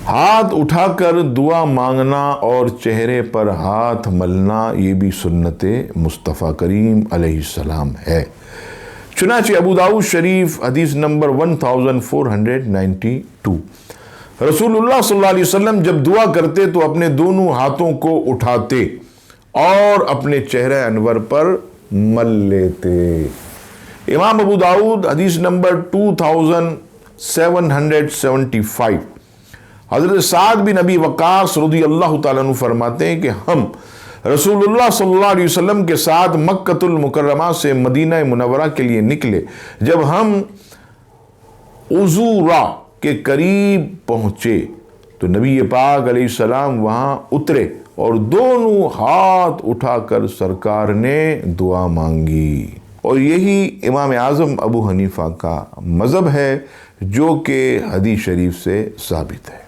ہاتھ اٹھا کر دعا مانگنا اور چہرے پر ہاتھ ملنا یہ بھی سنت مصطفیٰ کریم علیہ السلام ہے۔ چنانچہ ابو داؤد شریف حدیث نمبر 1492، رسول اللہ صلی اللہ علیہ وسلم جب دعا کرتے تو اپنے دونوں ہاتھوں کو اٹھاتے اور اپنے چہرہ انور پر مل لیتے۔ امام ابو داؤد حدیث نمبر 2775، حضرت سعد بن ابی وقاص رضی اللہ تعالیٰ عنہ فرماتے ہیں کہ ہم رسول اللہ صلی اللہ علیہ وسلم کے ساتھ مکۃ المکرمہ سے مدینہ منورہ کے لیے نکلے۔ جب ہم عذورا کے قریب پہنچے تو نبی پاک علیہ السلام وہاں اترے اور دونوں ہاتھ اٹھا کر سرکار نے دعا مانگی، اور یہی امام اعظم ابو حنیفہ کا مذہب ہے جو کہ حدیث شریف سے ثابت ہے۔